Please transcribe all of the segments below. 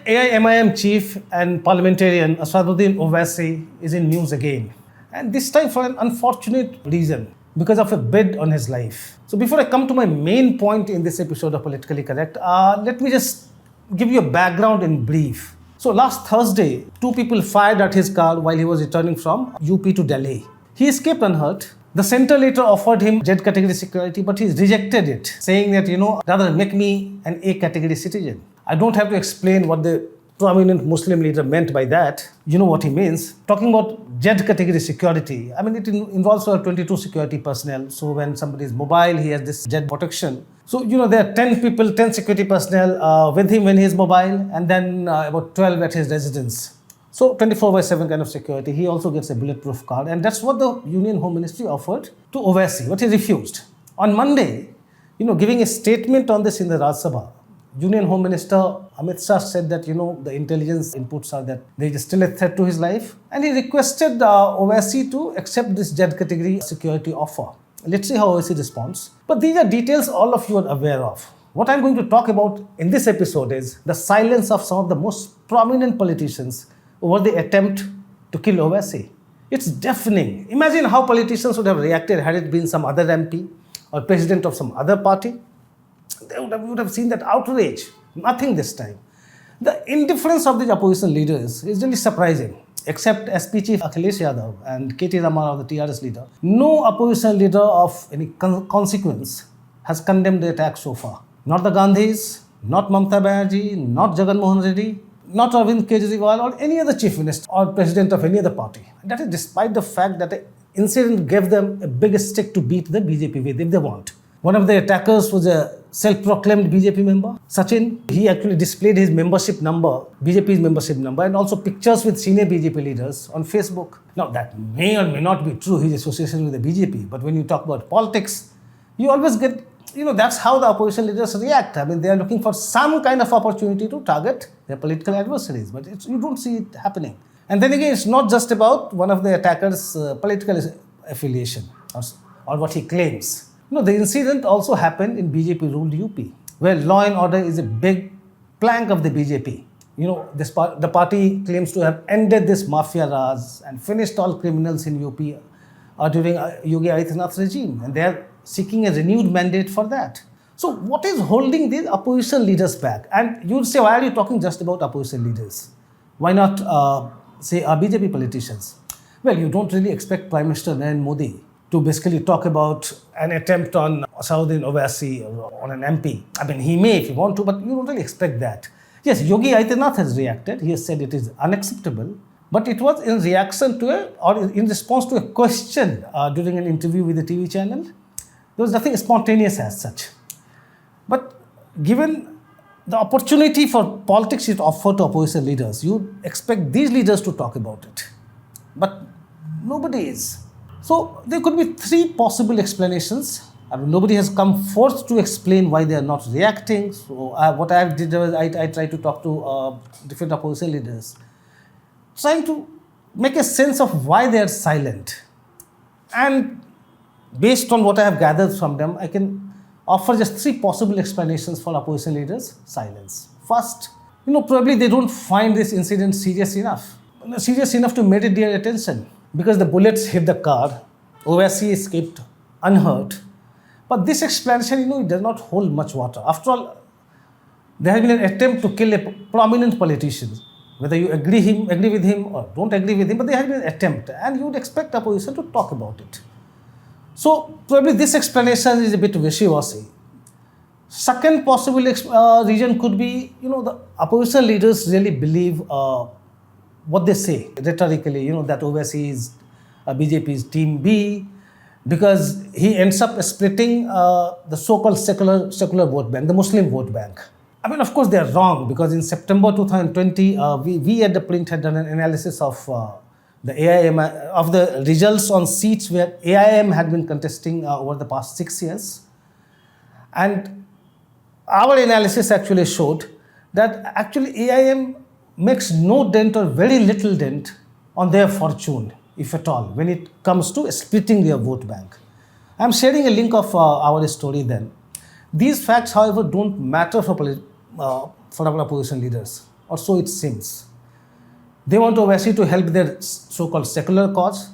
AIMIM chief and parliamentarian Asaduddin Owaisi is in news again. And this time for an unfortunate reason, because of a bid on his life. So before I come to my main point in this episode of Politically Correct, let me just give you a background in brief. So last Thursday, two people fired at his car while he was returning from UP to Delhi. He escaped unhurt. The center later offered him Z category security, but he rejected it, saying that, rather make me an A category citizen. I don't have to explain what the prominent Muslim leader meant by that. You know what he means. Talking about Z category security, it involves 22 security personnel. So when somebody is mobile, he has this Z protection. So, there are 10 people, 10 security personnel with him when he is mobile, and then about 12 at his residence. So 24/7 kind of security. He also gets a bulletproof car, and that's what the Union Home Ministry offered to Owaisi, but he refused. On Monday, giving a statement on this in the Rajya Sabha, Union Home Minister Amit Shah said that, the intelligence inputs are that there is still a threat to his life, and he requested Owaisi to accept this Z category security offer. Let's see how Owaisi responds. But these are details all of you are aware of. What I'm going to talk about in this episode is the silence of some of the most prominent politicians over the attempt to kill Owaisi. It's deafening. Imagine how politicians would have reacted had it been some other MP or president of some other party. They would have seen that outrage. Nothing this time. The indifference of these opposition leaders is really surprising. Except SP Chief Akhilesh Yadav and KT Raman, the TRS leader, no opposition leader of any consequence has condemned the attack so far. Not the Gandhis, not Mamata Banerjee, not Jagan Mohan Reddy, not Arvind Kejriwal or any other chief minister or president of any other party. And that is despite the fact that the incident gave them a big stick to beat the BJP with if they want. One of the attackers was a self-proclaimed BJP member, Sachin. He actually displayed his membership number, BJP's membership number, and also pictures with senior BJP leaders on Facebook. Now, that may or may not be true, his association with the BJP, but when you talk about politics, you always get, that's how the opposition leaders react. They are looking for some kind of opportunity to target their political adversaries, but you don't see it happening. And then again, it's not just about one of the attackers' political affiliation or what he claims. The incident also happened in BJP-ruled UP, where law and order is a big plank of the BJP. The party claims to have ended this mafia raj and finished all criminals in UP during Yogi Adityanath's regime, and they are seeking a renewed mandate for that. So what is holding these opposition leaders back? And you would say, why are you talking just about opposition leaders? Why not, BJP politicians? Well, you don't really expect Prime Minister Narendra Modi to basically talk about an attempt on Asaduddin Owaisi or on an MP. He may if you want to, but you don't really expect that. Yes, Yogi Adityanath has reacted. He has said it is unacceptable, but it was in reaction to in response to a question during an interview with a TV channel. There was nothing spontaneous as such. But given the opportunity for politics it offered to opposition leaders, you expect these leaders to talk about it. But nobody is. So there could be three possible explanations. Nobody has come forth to explain why they are not reacting. So what I did was I tried to talk to different opposition leaders, trying to make a sense of why they are silent. And based on what I have gathered from them, I can offer just three possible explanations for opposition leaders' silence. First, probably they don't find this incident serious enough to merit their attention. Because the bullets hit the car, Owaisi escaped unhurt. But this explanation, it does not hold much water. After all, there has been an attempt to kill a prominent politician. Whether you agree with him or don't agree with him, but there has been an attempt. And you would expect the opposition to talk about it. So probably this explanation is a bit wishy-washy. Second possible reason could be, the opposition leaders really believe what they say rhetorically, that Owaisi is BJP's team B, because he ends up splitting the so-called secular vote bank, the Muslim vote bank. Of course, they are wrong, because in September 2020, we at ThePrint had done an analysis of the AIM, of the results on seats where AIM had been contesting over the past 6 years. And our analysis actually showed that actually AIM makes no dent or very little dent on their fortune, if at all, when it comes to splitting their vote bank. I'm sharing a link of our story then. These facts, however, don't matter for our opposition leaders. or so it seems. They want Owaisi to help their so-called secular cause,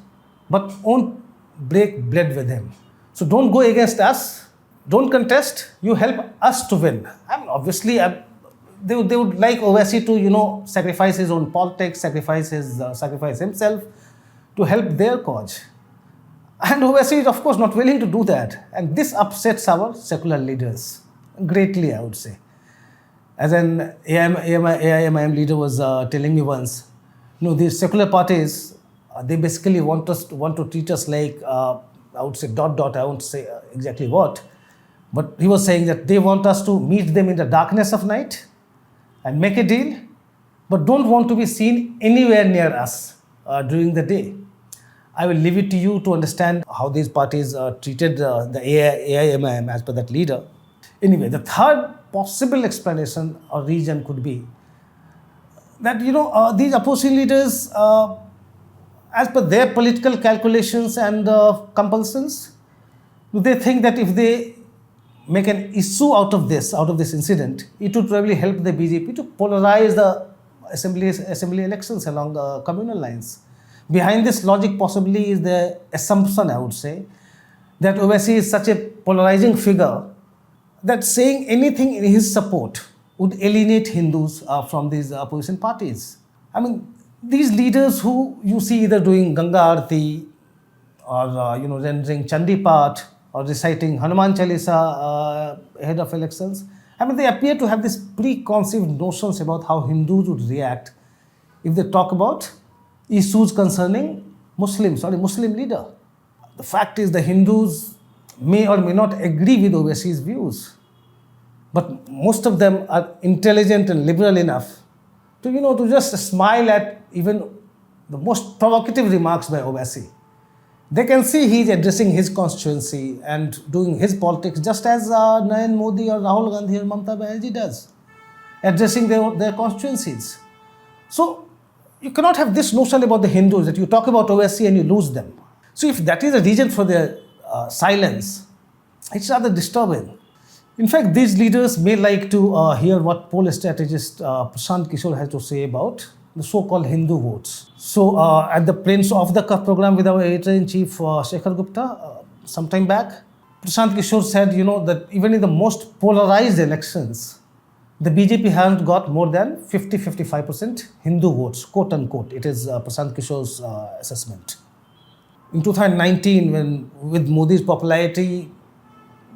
but won't break bread with him. So don't go against us. Don't contest. You help us to win. I mean, obviously, they would like Owaisi to, sacrifice his own politics, sacrifice himself to help their cause. And Owaisi is, of course, not willing to do that. And this upsets our secular leaders greatly, I would say. As an AIMIM leader was telling me once, these secular parties, they basically want to treat us like, I would say, I won't say exactly what. But he was saying that they want us to meet them in the darkness of night and make a deal, but don't want to be seen anywhere near us during the day. I will leave it to you to understand how these parties treated the AIMIM as per that leader. Anyway, the third possible explanation or reason could be that, these opposition leaders, as per their political calculations and compulsions, they think that if they make an issue out of this incident, it would probably help the BJP to polarize the assembly elections along the communal lines. Behind this logic possibly is the assumption, I would say, that Owaisi is such a polarizing figure that saying anything in his support would alienate Hindus from these opposition parties. I mean, these leaders who you see either doing Ganga Aarti or, rendering Chandi Path or reciting Hanuman Chalisa ahead of elections, I mean, they appear to have these preconceived notions about how Hindus would react if they talk about issues concerning Muslim leader. The fact is the Hindus may or may not agree with Owaisi's views, but most of them are intelligent and liberal enough to just smile at even the most provocative remarks by Owaisi. They can see he is addressing his constituency and doing his politics just as Narendra Modi or Rahul Gandhi or Mamata Banerjee does, addressing their constituencies. So you cannot have this notion about the Hindus that you talk about Owaisi and you lose them. So if that is a reason for their silence, it's rather disturbing. In fact, these leaders may like to hear what poll strategist Prashant Kishore has to say about the so-called Hindu votes. So at the Prince of the Cuff program with our editor-in-chief Shekhar Gupta some time back, Prashant Kishore said, that even in the most polarized elections, the BJP hasn't got more than 50-55% Hindu votes, quote unquote. It is Prashant Kishore's assessment. In 2019, with Modi's popularity,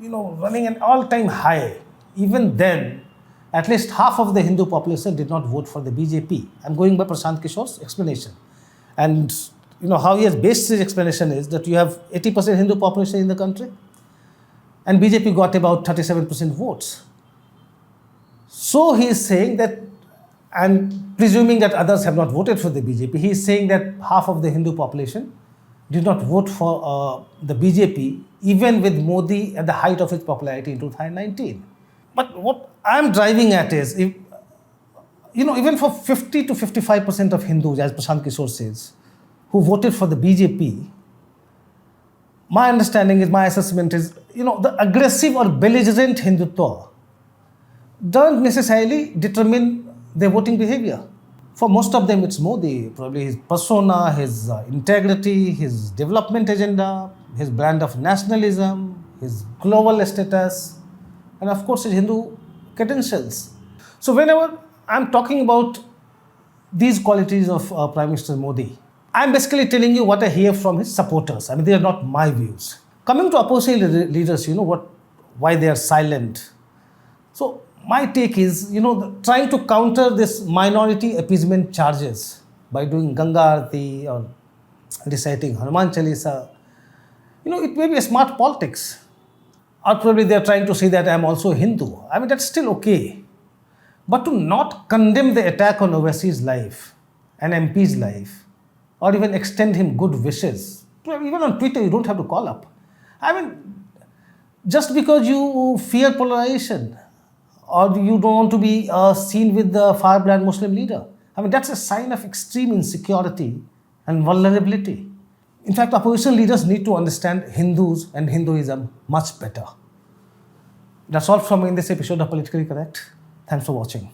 running an all-time high, even then, at least half of the Hindu population did not vote for the BJP. I'm going by Prashant Kishore's explanation. And how he has based his explanation is that you have 80% Hindu population in the country and BJP got about 37% votes. So he is saying that, and presuming that others have not voted for the BJP, he is saying that half of the Hindu population did not vote for the BJP, even with Modi at the height of his popularity in 2019. But what I'm driving at is, if, even for 50 to 55% of Hindus, as Prashant Kishore says, who voted for the BJP, my understanding is, my assessment is, the aggressive or belligerent Hindutva don't necessarily determine their voting behavior. For most of them, it's Modi, probably his persona, his integrity, his development agenda, his brand of nationalism, his global status, and of course his Hindu credentials. So whenever I'm talking about these qualities of Prime Minister Modi, I'm basically telling you what I hear from his supporters. I mean, they are not my views. Coming to opposition leaders, why they are silent. So my take is, trying to counter this minority appeasement charges by doing Ganga Aarti or reciting Hanuman Chalisa, it may be a smart politics. Or probably they are trying to say that I am also a Hindu. I mean, that's still okay. But to not condemn the attack on Owaisi's life, an MP's life, or even extend him good wishes, even on Twitter, you don't have to call up. I mean, just because you fear polarization, or you don't want to be seen with the firebrand Muslim leader. I mean, that's a sign of extreme insecurity and vulnerability. In fact, opposition leaders need to understand Hindus and Hinduism much better. That's all from me in this episode of Politically Correct. Thanks for watching.